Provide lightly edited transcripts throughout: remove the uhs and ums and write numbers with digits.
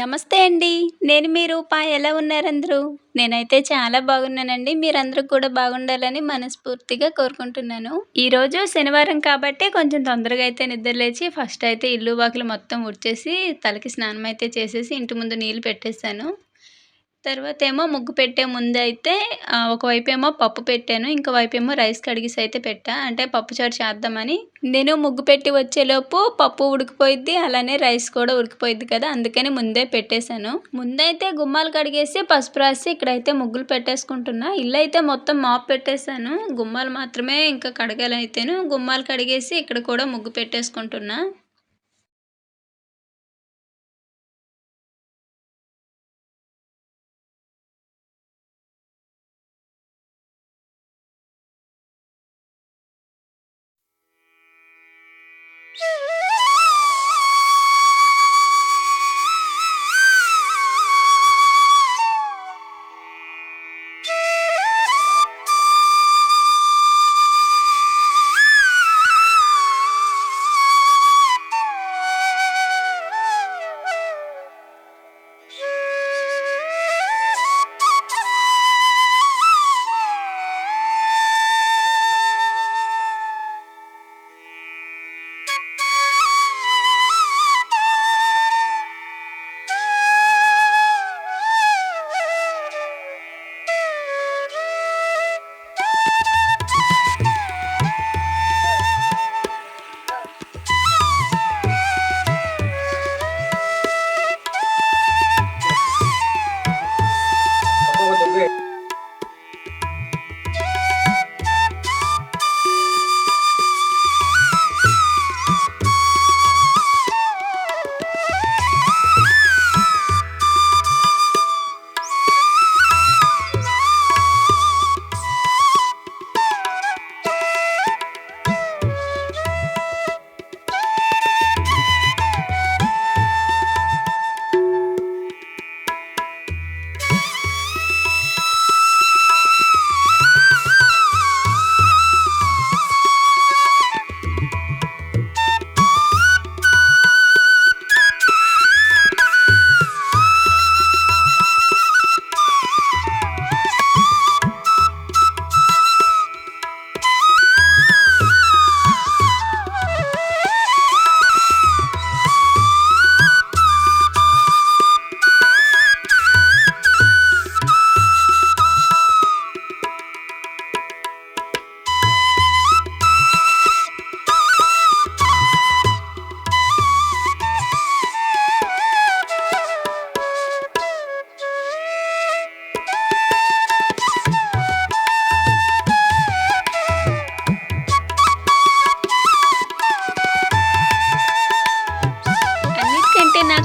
నమస్తే అండి. నేను మీ రూప. ఎలా ఉన్నారందరూ? నేనైతే చాలా బాగున్నానండి. మీరందరూ కూడా బాగుండాలని మనస్ఫూర్తిగా కోరుకుంటున్నాను. ఈరోజు శనివారం కాబట్టి కొంచెం తొందరగా అయితే నిద్ర లేచి ఫస్ట్ అయితే ఇల్లు, వాకిలి మొత్తం ఊడ్చేసి, తలకి స్నానం అయితే చేసేసి, ఇంటి ముందు నీళ్ళు పెట్టేసాను. తర్వాతేమో ముగ్గు పెట్టే ముందయితే ఒకవైపేమో పప్పు పెట్టాను. ఇంకో వైపేమో రైస్ కడిగేసి అయితే పెట్టా. అంటే పప్పుచారు చేద్దామని. నేను ముగ్గు పెట్టి వచ్చేలోపు పప్పు ఉడికిపోయిద్ది. అలానే రైస్ కూడా ఉడికిపోయిద్ది కదా! అందుకని ముందే పెట్టేశాను. ముందైతే గుమ్మాలు కడిగేసి, పసుపు రాసి ఇక్కడైతే ముగ్గులు పెట్టేసుకుంటున్నా. ఇల్లయితే మొత్తం మాప్ పెట్టేశాను. గుమ్మాలు మాత్రమే ఇంకా కడగాలయితేను. గుమ్మాలు కడిగేసి ఇక్కడ కూడా ముగ్గు పెట్టేసుకుంటున్నా.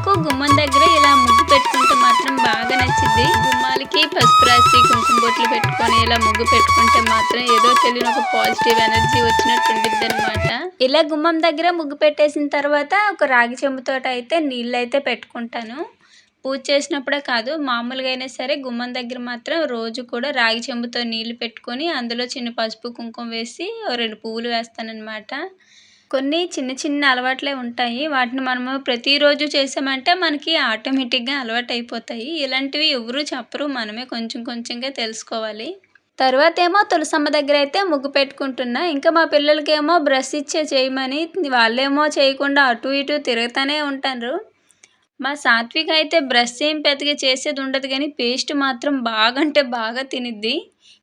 నాకు గుమ్మం దగ్గర ఇలా ముగ్గు పెట్టుకుంటే మాత్రం బాగా నచ్చింది. గుమ్మాలకి పసుపు రాసి కుంకుమ బొట్లు పెట్టుకొని ఇలా ముగ్గు పెట్టుకుంటే మాత్రం ఏదో తెలియని ఒక పాజిటివ్ ఎనర్జీ వచ్చినట్టు ఉంటుంది అనమాట. ఇలా గుమ్మం దగ్గర ముగ్గు పెట్టేసిన తర్వాత ఒక రాగి చెంబుతోటి అయితే నీళ్ళు అయితే పెట్టుకుంటాను. పూజ చేసినప్పుడే కాదు, మామూలుగా అయినా సరే గుమ్మం దగ్గర మాత్రం రోజు కూడా రాగి చెంబుతో నీళ్ళు పెట్టుకొని అందులో చిన్న పసుపు కుంకుమ వేసి 2 పువ్వులు వేస్తానన్నమాట. కొన్ని చిన్న చిన్న అలవాట్లే ఉంటాయి. వాటిని మనము ప్రతిరోజు చేసామంటే మనకి ఆటోమేటిక్‌గా అలవాటైపోతాయి. ఇలాంటివి ఎవరు చెప్పరు. మనమే కొంచెం కొంచెంగా తెలుసుకోవాలి. తరువాతేమో తులసమ్మ దగ్గరైతే ముగ్గు పెట్టుకుంటున్నా. ఇంకా మా పిల్లలకేమో బ్రష్ చేయమని వాళ్ళేమో చేయకుండా అటు ఇటు తిరుగుతానే ఉంటారు. మా సాత్విక్ అయితే బ్రష్ ఏం పెద్దగా చేసేది ఉండదు గానీ పేస్ట్ మాత్రం బాగా అంటే బాగా తినిద్ది.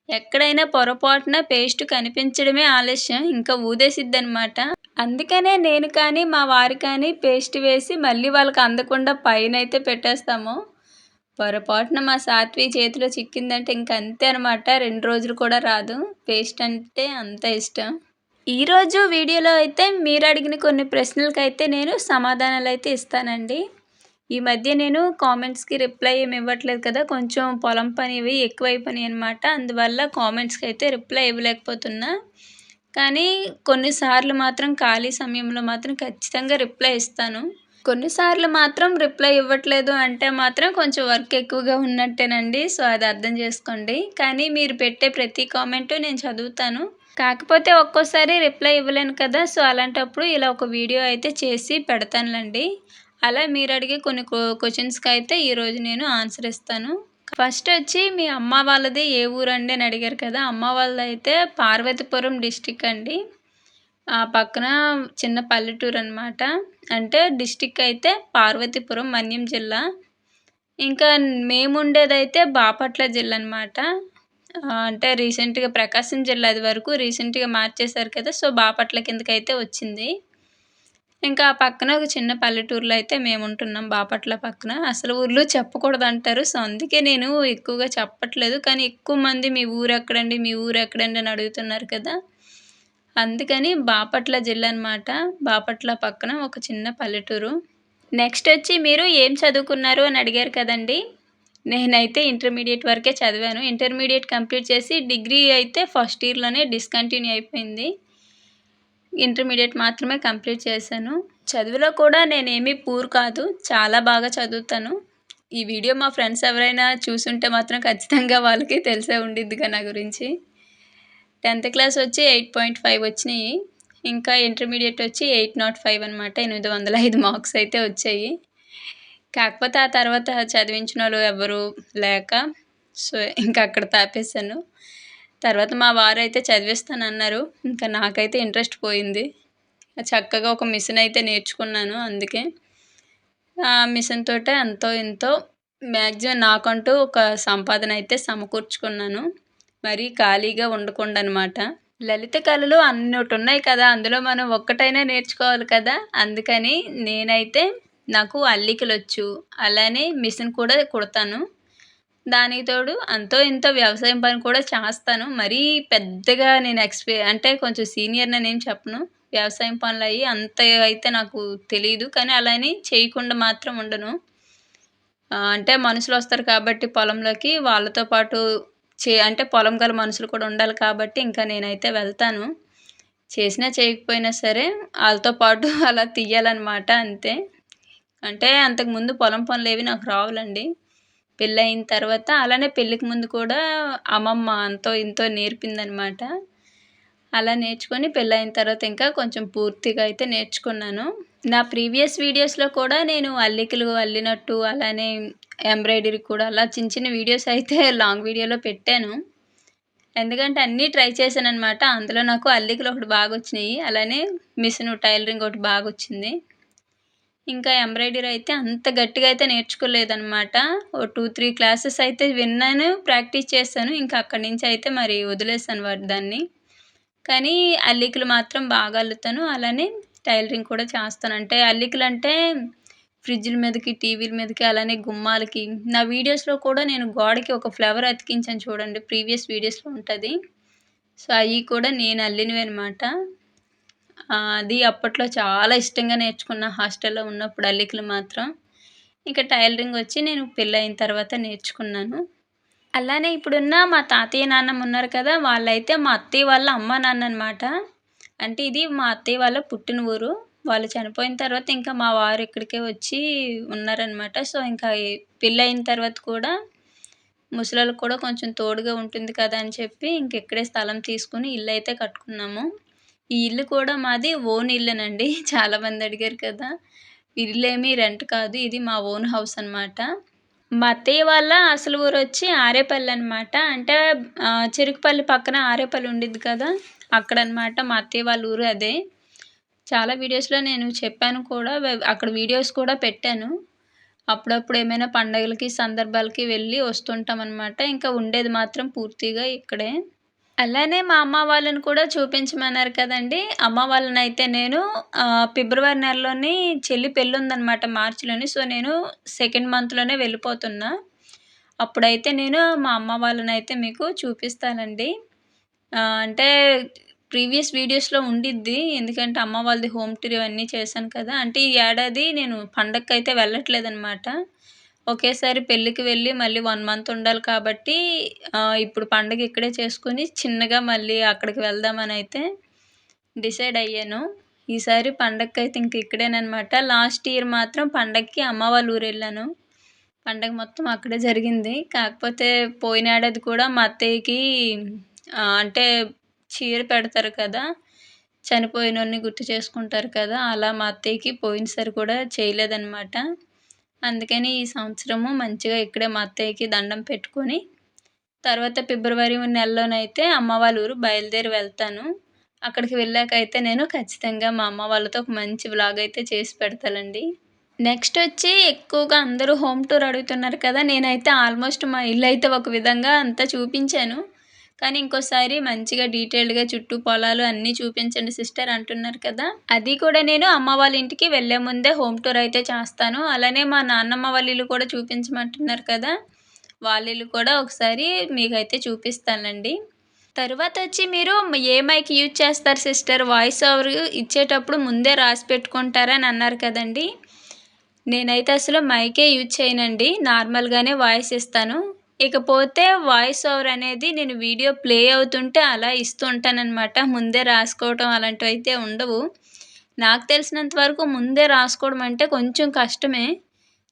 ఎక్కడైనా పొరపాటున పేస్ట్ కనిపించడమే ఆలస్యం. ఇంకా ఊదేసిద్దనమాట. అందుకనే నేను కానీ, మా వారు కానీ పేస్ట్ వేసి మళ్ళీ వాళ్ళకి అందకుండా పైనైతే పెట్టేస్తాము. పొరపాటున మా సాత్విక్ చేతిలో చిక్కిందంటే ఇంక అంతే అనమాట. 2 రోజులు కూడా రాదు. పేస్ట్ అంటే అంత ఇష్టం. ఈరోజు వీడియోలో అయితే మీరు అడిగిన కొన్ని ప్రశ్నలకైతే నేను సమాధానాలైతే ఇస్తానండి. ఈ మధ్య నేను కామెంట్స్‌కి రిప్లై ఏమి ఇవ్వట్లేదు కదా! కొంచెం పొలం పని ఇవి ఎక్కువైపోయినాయనమాట. అందువల్ల కామెంట్స్‌కి అయితే రిప్లై ఇవ్వలేకపోతున్నా. కానీ కొన్నిసార్లు మాత్రం ఖాళీ సమయంలో మాత్రం ఖచ్చితంగా రిప్లై ఇస్తాను. కొన్నిసార్లు మాత్రం రిప్లై ఇవ్వట్లేదు అంటే మాత్రం కొంచెం వర్క్ ఎక్కువగా ఉన్నట్టేనండి. సో, అది అర్థం చేసుకోండి. కానీ మీరు పెట్టే ప్రతి కామెంటు నేను చదువుతాను. కాకపోతే ఒక్కోసారి రిప్లై ఇవ్వలేను కదా! సో, అలాంటప్పుడు ఇలా ఒక వీడియో అయితే చేసి పెడతానులెండి. అలా మీరు అడిగే కొన్ని క్వెషన్స్‌కి అయితే ఈరోజు నేను ఆన్సర్ ఇస్తాను. ఫస్ట్ వచ్చి మీ అమ్మ వాళ్ళది ఏ ఊరండి అని అడిగారు కదా! అమ్మ వాళ్ళదైతే పార్వతీపురం డిస్ట్రిక్ట్ అండి. ఆ పక్కన చిన్న పల్లెటూరనమాట. అంటే డిస్ట్రిక్ట్ అయితే పార్వతీపురం, మన్యం జిల్లా. ఇంకా మేముండేదైతే బాపట్ల జిల్లా అనమాట. అంటే రీసెంట్‌గా ప్రకాశం జిల్లా అది వరకు రీసెంట్‌గా మార్చేశారు కదా! సో, బాపట్ల కిందకైతే వచ్చింది. ఇంకా ఆ పక్కన ఒక చిన్న పల్లెటూరులో అయితే మేముంటున్నాం బాపట్ల పక్కన. అసలు ఊర్లు చెప్పకూడదంటారు. సో, అందుకే నేను ఎక్కువగా చెప్పట్లేదు. కానీ ఎక్కువ మంది మీ ఊరెక్కడండి? మీ ఊరెక్కడండి? అని అడుగుతున్నారు కదా! అందుకని బాపట్ల జిల్లా అనమాట. బాపట్ల పక్కన ఒక చిన్న పల్లెటూరు. నెక్స్ట్ వచ్చి మీరు ఏం చదువుకున్నారు అని అడిగారు కదండీ! నేనైతే ఇంటర్మీడియేట్ వరకే చదివాను. ఇంటర్మీడియేట్ కంప్లీట్ చేసి డిగ్రీ అయితే ఫస్ట్ ఇయర్‌లోనే డిస్కంటిన్యూ అయిపోయింది. ఇంటర్మీడియేట్ మాత్రమే కంప్లీట్ చేశాను. చదువులో కూడా నేనేమి పూర్ కాదు. చాలా బాగా చదువుతాను. ఈ వీడియో మా ఫ్రెండ్స్ ఎవరైనా చూసుంటే మాత్రం ఖచ్చితంగా వాళ్ళకి తెలిసే ఉండిద్దిగా నా గురించి. 10థ్ క్లాస్ వచ్చి 8.5 వచ్చినియి. ఇంకా ఇంటర్మీడియేట్ వచ్చి 805 అనమాట. 805 మార్క్స్ అయితే వచ్చాయి. కాకపోతే ఆ తర్వాత చదివించినోళ్ళు ఎవ్వరు లేక సో, ఇంక అక్కడ తాపేసాను. తర్వాత మా వారైతే చదివిస్తానన్నారు. ఇంకా నాకైతే ఇంట్రెస్ట్ పోయింది. చక్కగా ఒక మిషన్ అయితే నేర్చుకున్నాను అందుకే. ఆ మిషన్ తోటే అంతో ఇంతో మాక్సిమం నాకంటూ ఒక సంపాదన అయితే సమకూర్చుకున్నాను. మరీ ఖాళీగా ఉండకుండా అనమాట. లలిత కళలు అన్నోటున్నాయి కదా! అందులో మనం ఒక్కటైనా నేర్చుకోవాలి కదా! అందుకని నేనైతే నాకు అల్లికలొచ్చు. అలానే మిషన్ కూడా కుడతాను. దానికి తోడు అంతో ఇంతో వ్యవసాయం పని కూడా చేస్తాను. మరీ పెద్దగా నేను అంటే కొంచెం సీనియర్‌ననేం చెప్పను. వ్యవసాయం పనులయ్యి అంత అయితే నాకు తెలీదు. కానీ అలా అని చేయకుండా మాత్రం ఉండను. అంటే మనుషులొస్తారు కాబట్టి పొలంలోకి వాళ్ళతో పాటు అంటే పొలం గల మనుషులు కూడా ఉండాలి కాబట్టి ఇంకా నేనైతే వెళ్తాను. చేసినా చేయకపోయినా సరే ఆళ్ళతో పాటు అలా తీయాలనమాట అంతే. అంటే అంతకుముందు పొలం పనులేవి నాకు రావులండి. పెళ్ళయిన తర్వాత అలానే పెళ్ళికి ముందు కూడా అమ్మమ్మ అంతో ఇంతో నేర్పిందనమాట. అలా నేర్చుకొని పెళ్ళయిన తర్వాత ఇంకా కొంచెం పూర్తిగా అయితే నేర్చుకున్నాను. నా ప్రీవియస్ వీడియోస్‌లో కూడా నేను అల్లికలు అల్లినట్టు అలానే ఎంబ్రాయిడరీ కూడా అలా చిన్న చిన్న వీడియోస్ అయితే లాంగ్ వీడియోలో పెట్టాను. ఎందుకంటే అన్నీ ట్రై చేశాననమాట. అందులో నాకు అల్లికలు ఒకటి బాగొచ్చినియి. అలానే మిషను టైలరింగ్ ఒకటి బాగొచ్చింది. ఇంకా ఎంబ్రాయిడరీ అయితే అంత గట్టిగా అయితే నేర్చుకోలేదనమాట. ఓ 2, 3 క్లాసెస్ అయితే విన్నాను, ప్రాక్టీస్ చేశాను. ఇంకా అక్కడి నుంచి అయితే మరి వదిలేసాను దాన్ని. కానీ అల్లికలు మాత్రం బాగా అల్లుతాను. అలానే టైలరింగ్ కూడా చేస్తాను. అంటే అల్లికలంటే ఫ్రిడ్జ్‌ల మీదకి, టీవీల మీదకి అలానే గుమ్మాలకి నా వీడియోస్‌లో కూడా నేను గోడకి ఒక ఫ్లవర్ అతికించాను చూడండి. ప్రీవియస్ వీడియోస్‌లో ఉంటది. సో, అయి కూడా నేను అల్లినవే అనమాట. అది అప్పట్లో చాలా ఇష్టంగా నేర్చుకున్న హాస్టల్‌లో ఉన్నప్పుడు అల్లికలు మాత్రం. ఇంకా టైలరింగ్ వచ్చి నేను పెళ్ళయిన తర్వాత నేర్చుకున్నాను. అలానే ఇప్పుడున్న మా తాతయ్య, నాన్నమ్మ ఉన్నారు కదా! వాళ్ళైతే మా అత్తయ్య వాళ్ళ అమ్మ, నాన్న అనమాట. అంటే ఇది మా అత్తయ్య వాళ్ళ పుట్టిన ఊరు. వాళ్ళు చనిపోయిన తర్వాత ఇంకా మా వారు ఇక్కడికే వచ్చి ఉన్నారనమాట. సో, ఇంకా పెళ్ళయిన తర్వాత కూడా ముసలోళ్ళకి కూడా కొంచెం తోడుగా ఉంటుంది కదా! అని చెప్పి ఇంకిక్కడే స్థలం తీసుకొని ఇల్లయితే కట్టుకున్నాము. ఈ ఇల్లు కూడా మాది ఓన్ ఇల్లేనండి. చాలామంది అడిగారు కదా! ఇల్లేమి రెంట్ కాదు. ఇది మా ఓన్ హౌస్ అనమాట. మా అత్తయ్య వాళ్ళ అసలు ఊరొచ్చి ఆరేపల్లనమాట. అంటే చెరుకుపల్లి పక్కన ఆరేపల్లి ఉండిద్ది కదా! అక్కడనమాట మా అత్తయ్య వాళ్ళ ఊరు అదే. చాలా వీడియోస్‌లో నేను చెప్పాను కూడా. అక్కడ వీడియోస్ కూడా పెట్టాను. అప్పుడప్పుడు ఏమైనా పండగలకి, సందర్భాలకి వెళ్ళి వస్తుంటామనమాట. ఇంకా ఉండేది మాత్రం పూర్తిగా ఇక్కడే. అలానే మా అమ్మ వాళ్ళని కూడా చూపించమన్నారు కదండీ! అమ్మ వాళ్ళనైతే నేను ఫిబ్రవరి నెలలోని చెల్లి పెళ్ళుందనమాట మార్చ్‌లోని. సో, నేను సెకండ్ మంత్‌లోనే వెళ్ళిపోతున్నా. అప్పుడైతే నేను మా అమ్మ వాళ్ళనైతే మీకు చూపిస్తానండి. అంటే ప్రీవియస్ వీడియోస్‌లో ఉండిద్ది. ఎందుకంటే అమ్మ వాళ్ళది హోమ్ టూర్ ఇవన్నీ చేశాను కదా! అంటే ఈ ఏడాది నేను పండగకైతే వెళ్ళట్లేదనమాట. ఒకేసారి పెళ్ళికి వెళ్ళి మళ్ళీ 1 మంత్ ఉండాలి కాబట్టి ఇప్పుడు పండగ ఇక్కడే చేసుకొని చిన్నగా మళ్ళీ అక్కడికి వెళ్దామనైతే డిసైడ్ అయ్యాను. ఈసారి పండగకైతే ఇంక ఇక్కడేననమాట. లాస్ట్ ఇయర్ మాత్రం పండగకి అమ్మ వాళ్ళ ఊరెళ్ళాను. పండగ మొత్తం అక్కడే జరిగింది. కాకపోతే పోయిన ఏడాది కూడా మా అత్తయ్యకి అంటే చీర పెడతారు కదా! చనిపోయినోళ్ళని గుర్తు చేసుకుంటారు కదా! అలా మా అత్తయ్యకి పోయినసారి కూడా చేయలేదనమాట. అందుకని ఈ సంవత్సరము మంచిగా ఇక్కడే మా అత్తయ్యకి దండం పెట్టుకొని, తర్వాత ఫిబ్రవరి నెలలోనైతే అమ్మ వాళ్ళ ఊరు బయలుదేరి వెళ్తాను. అక్కడికి వెళ్ళాకైతే నేను ఖచ్చితంగా మా అమ్మ వాళ్ళతో ఒక మంచి వ్లాగ్ అయితే చేసి పెడతానండి. నెక్స్ట్ వచ్చి ఎక్కువగా అందరూ హోమ్ టూర్ అడుగుతున్నారు కదా! నేనైతే ఆల్మోస్ట్ మా ఇల్లయితే ఒక విధంగా అంతా చూపించాను. కానీ ఇంకోసారి మంచిగా డీటెయిల్డ్‌గా చుట్టూ పొలాలు అన్నీ చూపించండి సిస్టర్ అంటున్నారు కదా! అది కూడా నేను అమ్మ వాళ్ళ ఇంటికి వెళ్ళే ముందే హోమ్ టూర్ అయితే చేస్తాను. అలానే మా నాన్నమ్మ వాళ్ళ ఇల్లు కూడా చూపించమంటున్నారు కదా! వాళ్ళ ఇల్లు కూడా ఒకసారి మీకైతే చూపిస్తానండి. తరువాత వచ్చి మీరు ఏ మైక్ యూజ్ చేస్తారు సిస్టర్? వాయిస్ ఓవర్ ఇచ్చేటప్పుడు ముందే రాసి పెట్టుకుంటారా అని అన్నారు కదండీ! నేనైతే అసలు మైకే యూజ్ చేయనండి. నార్మల్‌గానే వాయిస్ ఇస్తాను. ఇకపోతే వాయిస్ ఓవర్ అనేది నేను వీడియో ప్లే అవుతుంటే అలా ఇస్తూ ఉంటాననమాట. ముందే రాసుకోవటం అలాంటివైతే ఉండవు. నాకు తెలిసినంత వరకు ముందే రాసుకోవడం అంటే కొంచెం కష్టమే.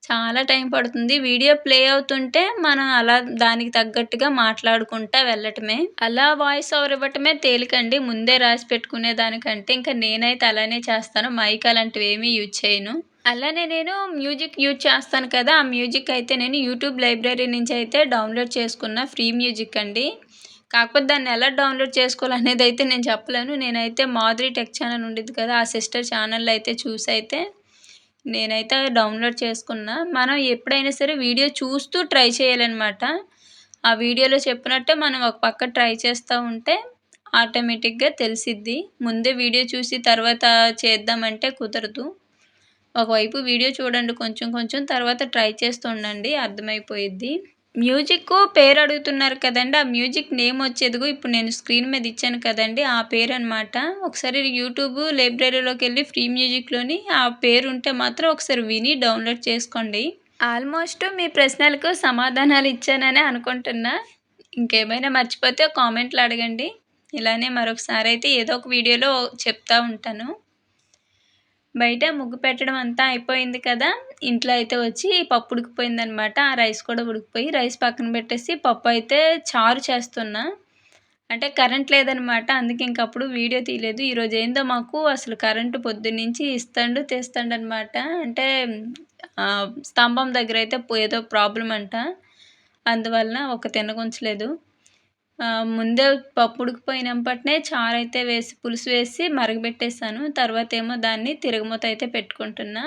చాలా టైం పడుతుంది. వీడియో ప్లే అవుతుంటే మనం అలా దానికి తగ్గట్టుగా మాట్లాడుకుంటా వెళ్ళటమే. అలా వాయిస్ ఓవర్ ఇవ్వటమే తేలికండి. ముందే రాసి పెట్టుకునే దానికంటే. ఇంకా నేనైతే అలానే చేస్తాను. మైక్ అలాంటివేమీ యూజ్ చేయను. అలానే నేను మ్యూజిక్ యూజ్ చేస్తాను కదా! ఆ మ్యూజిక్ అయితే నేను యూట్యూబ్ లైబ్రరీ నుంచి అయితే డౌన్లోడ్ చేసుకున్న ఫ్రీ మ్యూజిక్ అండి. కాకపోతే దాన్ని ఎలా డౌన్లోడ్ చేసుకోవాలనేది అయితే నేను చెప్పలేను. నేనైతే మాధురి టెక్ ఛానల్ ఉండిద్ది కదా! ఆ సిస్టర్ ఛానల్‌లో అయితే చూసైతే నేనైతే డౌన్లోడ్ చేసుకున్నా. మనం ఎప్పుడైనా సరే వీడియో చూస్తూ ట్రై చేయాలనమాట. ఆ వీడియోలో చెప్పినట్టే మనం ఒక పక్క ట్రై చేస్తూ ఉంటే ఆటోమేటిక్‌గా తెలిసిద్ది. ముందే వీడియో చూసి తర్వాత చేద్దామంటే కుదరదు. ఒకవైపు వీడియో చూడండి కొంచెం కొంచెం, తర్వాత ట్రై చేస్తూ ఉండండి అర్థమైపోయిద్ది. మ్యూజిక్కు పేరు అడుగుతున్నారు కదండీ! ఆ మ్యూజిక్ నేమ్ వచ్చేదిగో ఇప్పుడు నేను స్క్రీన్ మీద ఇచ్చాను కదండీ! ఆ పేరనమాట. ఒకసారి యూట్యూబ్ లైబ్రరీలోకెళ్ళి ఫ్రీ మ్యూజిక్‌లోని ఆ పేరు ఉంటే మాత్రం ఒకసారి విని డౌన్లోడ్ చేసుకోండి. ఆల్మోస్ట్ మీ ప్రశ్నలకు సమాధానాలు ఇచ్చాననే అనుకుంటున్నా. ఇంకేమైనా మర్చిపోతే కామెంట్‌లో అడగండి. ఇలానే మరొకసారి అయితే ఏదో ఒక వీడియోలో చెప్తా ఉంటాను. బయట ముగ్గు పెట్టడం అంతా అయిపోయింది కదా! ఇంట్లో అయితే వచ్చి పప్పు ఉడికిపోయిందనమాట. ఆ రైస్ కూడా ఉడికిపోయి రైస్ పక్కన పెట్టేసి పప్పు అయితే చారు చేస్తున్నా. అంటే కరెంట్ లేదనమాట. అందుకే ఇంకప్పుడు వీడియో తీయలేదు. ఈరోజు ఏందో మాకు అసలు కరెంటు పొద్దున్నుంచి ఇస్తాండు, తీస్తాండనమాట. అంటే స్తంభం దగ్గర అయితే ఏదో ప్రాబ్లమ్ అంట. అందువలన ఒక తినగుంచలేదు. ముందే పప్పు ఉడికిపోయినంపటనే చారైతే వేసి పులుసు వేసి మరగబెట్టేసాను. తర్వాతేమో దాన్ని తిరగమూత అయితే పెట్టుకుంటున్నా.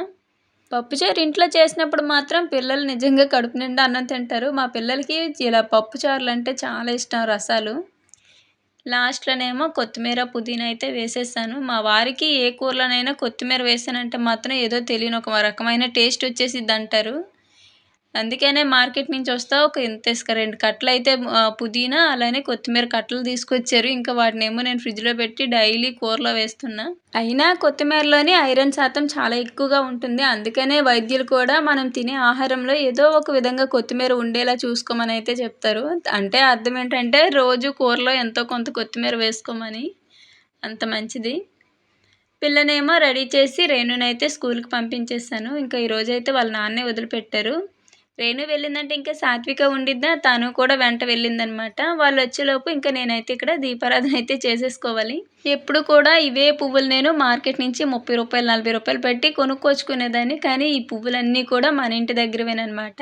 పప్పుచారు ఇంట్లో చేసినప్పుడు మాత్రం పిల్లలు నిజంగా కడుపు నిండా అన్నం తింటారు. మా పిల్లలకి ఇలా పప్పుచారులంటే చాలా ఇష్టం రసాలు. లాస్ట్‌లోనేమో కొత్తిమీర, పుదీనా అయితే వేసేసాను. మా వారికి ఏ కూరలోనైనా కొత్తిమీర వేసానంటే మాత్రం ఏదో తెలియని ఒక రకమైన టేస్ట్ వచ్చేసిద్దంటారు. అందుకనే మార్కెట్ నుంచి వస్తా ఒక ఇంత 2 కట్టలైతే పుదీనా అలానే కొత్తిమీర కట్టలు తీసుకొచ్చారు. ఇంకా వాటినేమో నేను ఫ్రిడ్జ్‌లో పెట్టి డైలీ కూరలో వేస్తున్నా. అయినా కొత్తిమీరలోని ఐరన్ శాతం చాలా ఎక్కువగా ఉంటుంది. అందుకనే వైద్యులు కూడా మనం తినే ఆహారంలో ఏదో ఒక విధంగా కొత్తిమీర ఉండేలా చూసుకోమని అయితే చెప్తారు. అంటే అర్థం ఏంటంటే రోజు కూరలో ఎంతో కొంత కొత్తిమీర వేసుకోమని. అంత మంచిది. పిల్లనేమో రెడీ చేసి రేణునైతే స్కూల్‌కి పంపించేసాను. ఇంకా ఈరోజైతే వాళ్ళ నాన్నే వదిలిపెట్టారు. రేణు వెళ్ళిందంటే ఇంకా సాత్విక ఉండిద్దా, తను కూడా వెంట వెళ్ళిందనమాట. వాళ్ళొచ్చేలోపు ఇంకా నేనైతే ఇక్కడ దీపారాధన అయితే చేసేసుకోవాలి. ఎప్పుడు కూడా ఇవే పువ్వులు నేను మార్కెట్ నుంచి రూ. 30, రూ. 40 పెట్టి కొనుక్కొచ్చుకునేదాన్ని. కానీ ఈ పువ్వులన్నీ కూడా మన ఇంటి దగ్గరవేననమాట.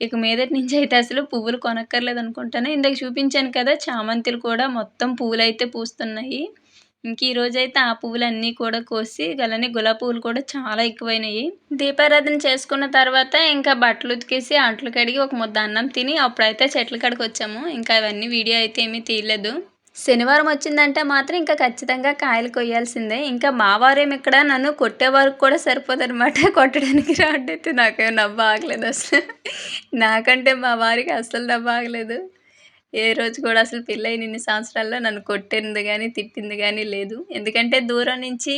ఇక మీదటి నుంచి అయితే అసలు పువ్వులు కొనక్కర్లేదనుకుంటాను. ఇందాక చూపించాను కదా! చామంతులు కూడా మొత్తం పూలైతే పూస్తున్నాయి. ఇంక ఈరోజైతే ఆ పువ్వులన్నీ కూడా కోసి అలానే గులాబీ పువ్వులు కూడా చాలా ఎక్కువైనాయి. దీపారాధన చేసుకున్న తర్వాత ఇంకా బట్టలు ఉతికేసి, అంట్లు కడిగి, ఒక ముద్ద అన్నం తిని అప్పుడైతే చెట్ల కాడికొచ్చాము. ఇంకా అవన్నీ వీడియో అయితే ఏమీ తీయలేదు. శనివారం వచ్చిందంటే మాత్రం ఇంకా ఖచ్చితంగా కాయలు కొయ్యాల్సిందే. ఇంకా మా వారేమో ఇక్కడ నన్ను కొట్టే వరకు కూడా సరిపోదనమాట. కొట్టడానికి రాడ్డైతే నాకేమో నవ్వు ఆగలేదసలు. నాకంటే మా వారికి అస్సలు నవ్వు ఆగలేదు. ఏ రోజు కూడా అసలు పెళ్ళైన ఇన్ని సంవత్సరాల్లో నన్ను కొట్టింది గానీ, తిట్టింది గానీ లేదు. ఎందుకంటే దూరం నుంచి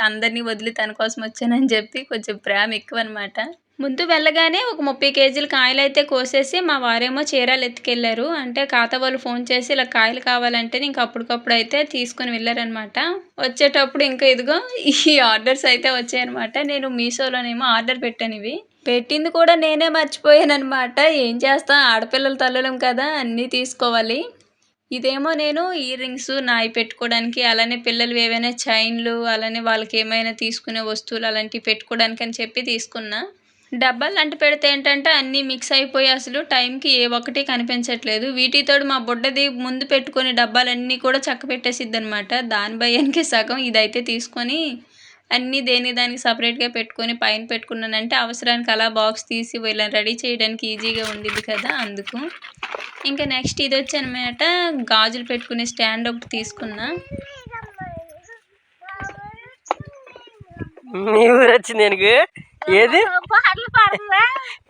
అందరిని వదిలి తన కోసం వచ్చానని చెప్పి కొంచెం ప్రేమ ఎక్కువనమాట. ముందు వెళ్ళగానే ఒక 30 కేజీల కాయలైతే కోసేసి మా వారేమో చీరాలు ఎత్తుకెళ్లారు. అంటే ఖాతా వాళ్ళు ఫోన్ చేసి ఇలా కాయలు కావాలంటేనే ఇంక అప్పటికప్పుడు అయితే తీసుకొని వెళ్లారనమాట. వచ్చేటప్పుడు ఇంకా ఇదిగో ఈ ఆర్డర్స్ అయితే వచ్చాయనమాట. నేను మీషోలోనేమో ఆర్డర్ పెట్టాను ఇవి. పెట్టింది కూడా నేనే మర్చిపోయాననమాట. ఏం చేస్తాం ఆడపిల్లల తల్లులం కదా! అన్నీ తీసుకోవాలి. ఇదేమో నేను ఇయర్ రింగ్స్ నాయి పెట్టుకోవడానికి, అలానే పిల్లలు ఏవైనా చైన్లు, అలానే వాళ్ళకి ఏమైనా తీసుకునే వస్తువులు అలాంటివి పెట్టుకోవడానికి అని చెప్పి తీసుకున్నా. డబ్బాలు అంట పెడితే ఏంటంటే అన్నీ మిక్స్ అయిపోయి అసలు టైంకి ఏ ఒక్కటి కనిపించట్లేదు. వీటితోడు మా బుడ్డది ముందు పెట్టుకునే డబ్బాలన్నీ కూడా చక్కపెట్టేసిద్దనమాట. దాని భయానికి సగం ఇదైతే తీసుకొని అన్నీ దానికి సపరేట్‌గా పెట్టుకొని పైన పెట్టుకున్నానంటే అవసరానికి అలా బాక్స్ తీసి ఇలా రెడీ చేయడానికి ఈజీగా ఉండిద్ది కదా! అందుకు. ఇంకా నెక్స్ట్ ఇదొచ్చనమాట గాజులు పెట్టుకునే స్టాండ్ ఒకటి తీసుకున్నా. మీ ఊరు వచ్చింది ఏనుగు? ఏది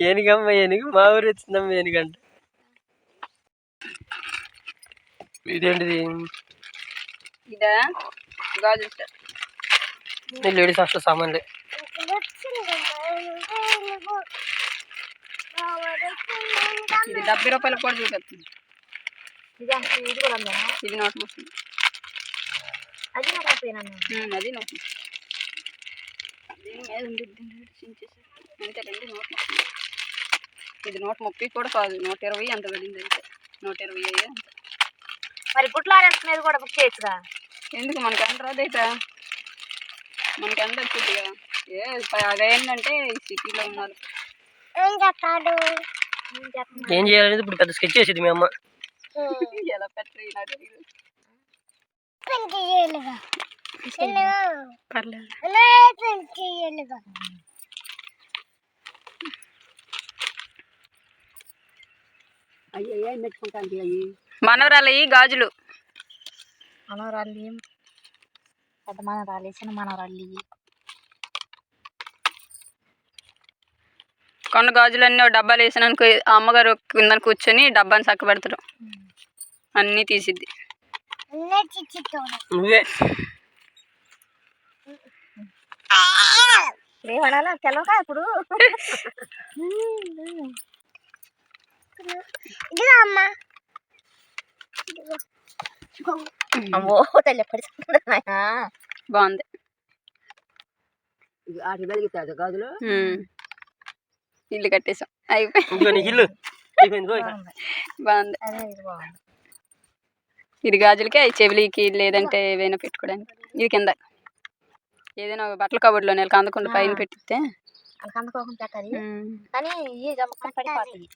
ఏనుగమ్మ ఏనుగు? మా ఊరు వచ్చిందమ్మ ఏనుగంట. ఇదేంటిది? ఇదా గాజులు లేడీస్ హాస్టల్ సామాన్లే. ఇది 70 రూపాయలు కూడా చూపిస్తుంది. ఇది నోట్ ముస్తుంది. అది నోట్ ఇది 130 కూడా కాదు, 120 అంత పడింది అయితే. 125 అంత. మరి గుడ్లు ఆరేసుకునేది కూడా బుక్ చేయొచ్చుగా. ఎందుకు మనకి ఎండ రాదైతే, మనకి ఎండ వచ్చిందిగా. అదేంటంటే సిటీలో ఉన్నారు. ఏం చేయాలనేది ఇప్పుడు పెద్ద స్కెచ్ చేసేది మీ అమ్మ. ఎలా పెట్టరు నాకు తెలియదు. మనవరాలు గాజులు, మనవరాళ్ళు పెద్ద మనవరాళ్ళు చిన్న మనవరాళ్ళు కొన్న గాజులన్నీ డబ్బాలు వేసినానికి అమ్మగారు కింద కూర్చొని డబ్బాని చక్క పెడతారు. అన్నీ తీసిద్ది. నువ్వే ఏమనాలా తెలవక ఇప్పుడు అమ్మో తల్లి బాగుంది. గాజులు ఇల్లు కట్టేసాం అయిపోయి. బాగుంది. ఇది గాజులకి, అవి చెవిలికి లేదంటే ఏవైనా పెట్టుకోవడానికి. ఇది కింద ఏదైనా బట్టల కబోర్డ్లో నెలకు అందకుండా పైన పెట్టితే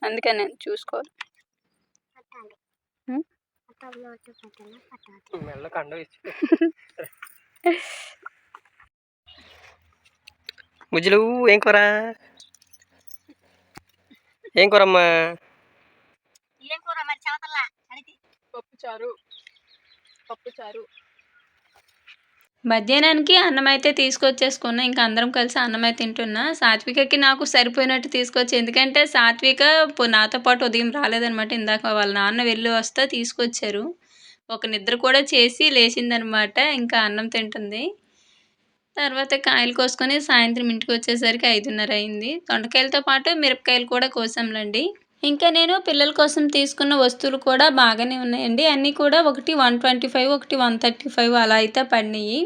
అందుకని నేను చూసుకోవాలి. ముజ్జులు ఏం కూర? ఏం కూరమ్మా? పప్పుచారు. మధ్యాహ్నానికి అన్నం అయితే తీసుకొచ్చేసుకున్నా. ఇంకా అందరం కలిసి అన్నం అయితే తింటున్నా. సాత్వికకి నాకు సరిపోయినట్టు తీసుకొచ్చి, ఎందుకంటే సాత్విక నాతో పాటు ఉదయం రాలేదనమాట. ఇందాక వాళ్ళ నాన్న వెళ్ళి వస్తా తీసుకొచ్చారు. ఒక నిద్ర కూడా చేసి లేచిందనమాట. ఇంకా అన్నం తింటుంది. తర్వాత కాయలు కోసుకొని సాయంత్రం ఇంటికి వచ్చేసరికి 5:30 అయింది. దొండకాయలతో పాటు మిరపకాయలు కూడా కోసాంలేండి. ఇంకా నేను పిల్లల కోసం తీసుకున్న వస్తువులు కూడా బాగానే ఉన్నాయండి. అన్నీ కూడా ఒకటి 125, ఒకటి 135 అలా అయితే పడినాయి.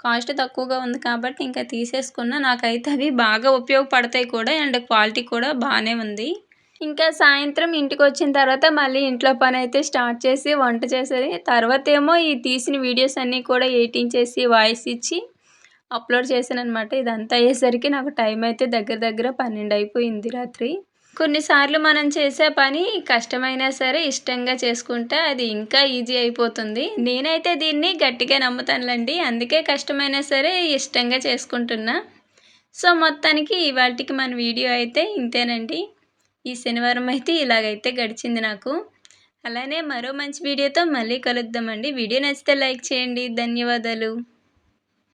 కాస్ట్ తక్కువగా ఉంది కాబట్టి ఇంకా తీసేసుకున్నా. నాకైతే అవి బాగా ఉపయోగపడతాయి కూడా, అండ్ క్వాలిటీ కూడా బాగానే ఉంది. ఇంకా సాయంత్రం ఇంటికి వచ్చిన తర్వాత మళ్ళీ ఇంట్లో పని అయితే స్టార్ట్ చేసి వంట చేసేది. తర్వాత ఏమో ఈ తీసిన వీడియోస్ అన్నీ కూడా ఎడిటింగ్ చేసి వాయిస్ ఇచ్చి అప్లోడ్ చేశాను అనమాట. ఇదంతా అయ్యేసరికి నాకు టైం అయితే దగ్గర 12 అయిపోయింది రాత్రి. కొన్నిసార్లు మనం చేసే పని కష్టమైనా సరే ఇష్టంగా చేసుకుంటే అది ఇంకా ఈజీ అయిపోతుంది. నేనైతే దీన్ని గట్టిగా నమ్ముతానులేండి. అందుకే కష్టమైనా సరే ఇష్టంగా చేసుకుంటున్నా. సో మొత్తానికి ఇవాళకి మన వీడియో అయితే ఇంతేనండి. ఈ శనివారం అయితే ఇలాగైతే గడిచింది నాకు. అలానే మరో మంచి వీడియోతో మళ్ళీ కలుద్దామండి. వీడియో నచ్చితే లైక్ చేయండి. ధన్యవాదాలు.